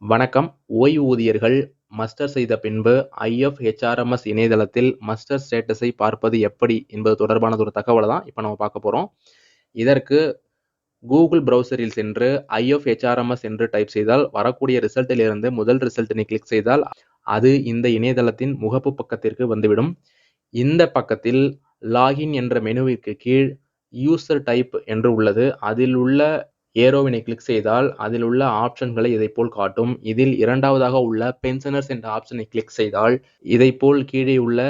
வணக்கம். ஓய்வூதியர்கள் மஸ்டர் செய்த பின்பு IFHRMS இணையதளத்தில் மஸ்டர் ஸ்டேட்டஸை பார்ப்பது எப்படி என்பது தொடர்பான ஒரு தகவலை தான் இப்போ நம்ம பார்க்க போகிறோம். இதற்கு கூகுள் ப்ரௌசரில் சென்று IFHRMS என்று டைப் செய்தால் வரக்கூடிய ரிசல்ட்டிலிருந்து முதல் ரிசல்ட்டினை கிளிக் செய்தால் அது இந்த இணையதளத்தின் முகப்பு பக்கத்திற்கு வந்துவிடும். இந்த பக்கத்தில் லாகின் என்ற மெனுவிற்கு கீழ் யூசர் டைப் என்று உள்ளது. அதில் உள்ள ஏரோவினை கிளிக் செய்தால் அதில் உள்ள ஆப்ஷன்களை இதைப்போல் காட்டும். இதில் இரண்டாவதாக உள்ள பென்ஷனர்ஸ் என்ற ஆப்ஷனை கிளிக் செய்தால் இதைப்போல் கீழே உள்ள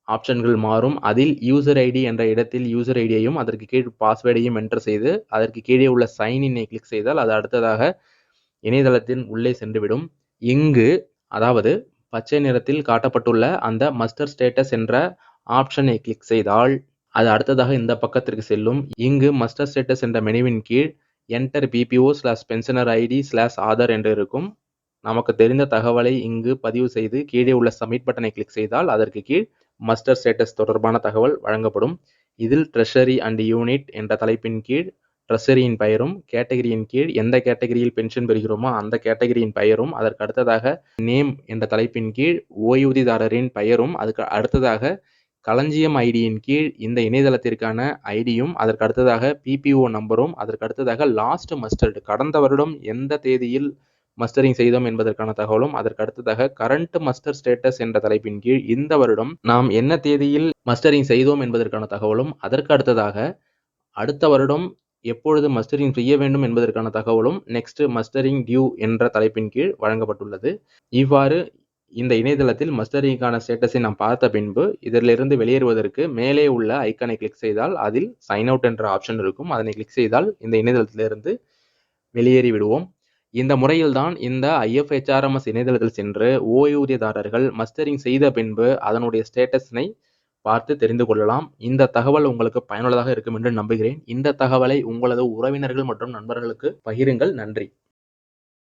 ஆப்ஷன்கள் மாறும். அதில் யூசர் ஐடி என்ற இடத்தில் யூசர் ஐடியையும் அதற்கு கீழ் பாஸ்வேர்டையும் என்டர் செய்து அதற்கு கீழே உள்ள சைன் இன்னை கிளிக் செய்தால் அது அடுத்ததாக இணையதளத்தின் உள்ளே சென்றுவிடும். இங்கு அதாவது பச்சை நிறத்தில் காட்டப்பட்டுள்ள அந்த மஸ்டர் ஸ்டேட்டஸ் என்ற ஆப்ஷனை கிளிக் செய்தால் அது அடுத்ததாக இந்த பக்கத்திற்கு செல்லும். இங்கு மஸ்டர் ஸ்டேட்டஸ் என்ற மெனுவின் கீழ் என்டர் BPO/பென்ஷனர் ID/ஆதார் என்று இருக்கும். நமக்கு தெரிந்த தகவலை இங்கு பதிவு செய்து கீழே உள்ள சப்மிட் பட்டனை கிளிக் செய்தால் அதற்கு கீழ் மஸ்டர் ஸ்டேட்டஸ் தொடர்பான தகவல் வழங்கப்படும். இதில் ட்ரெஷரி அண்ட் யூனிட் என்ற தலைப்பின் கீழ் ட்ரெஷரியின் பெயரும், கேட்டகரியின் கீழ் எந்த கேட்டகரியில் பென்ஷன் பெறுகிறோமோ அந்த கேட்டகரியின் பெயரும், அதற்கு அடுத்ததாக நேம் என்ற தலைப்பின் கீழ் ஓய்வூதியதாரரின் பெயரும், அதுக்கு அடுத்ததாக களஞ்சியம் ஐடியின் கீழ் இந்த இணையதளத்திற்கான ஐடியும், அதற்கு அடுத்ததாக PPO நம்பரும், அதற்கு அடுத்ததாக லாஸ்ட் மஸ்டர்டு கடந்த வருடம் எந்த தேதியில் மஸ்டரிங் செய்தோம் என்பதற்கான தகவலும், அதற்கு அடுத்ததாக கரண்ட் மஸ்டர் ஸ்டேட்டஸ் என்ற தலைப்பின் கீழ் இந்த வருடம் நாம் என்ன தேதியில் மஸ்டரிங் செய்தோம் என்பதற்கான தகவலும், அதற்கு அடுத்ததாக அடுத்த வருடம் எப்பொழுது மஸ்டரிங் செய்ய வேண்டும் என்பதற்கான தகவலும் நெக்ஸ்ட் மஸ்டரிங் டியூ என்ற தலைப்பின் கீழ் வழங்கப்பட்டுள்ளது. இவ்வாறு இந்த இணையதளத்தில் மஸ்டரிங்கான ஸ்டேட்டஸை நாம் பார்த்த பின்பு இதிலிருந்து வெளியேறுவதற்கு மேலே உள்ள ஐக்கனை கிளிக் செய்தால் அதில் சைன் அவுட் என்ற ஆப்ஷன் இருக்கும். அதனை கிளிக் செய்தால் இந்த இணையதளத்திலிருந்து வெளியேறி விடுவோம். இந்த முறையில் தான் இந்த IFHRMS இணையதளத்தில் சென்று ஓய்வூதியதாரர்கள் மஸ்டரிங் செய்த பின்பு அதனுடைய ஸ்டேட்டஸினை பார்த்து தெரிந்து கொள்ளலாம். இந்த தகவல் உங்களுக்கு பயனுள்ளதாக இருக்கும் என்று நம்புகிறேன். இந்த தகவலை உங்களது உறவினர்கள் மற்றும் நண்பர்களுக்கு பகிருங்கள். நன்றி.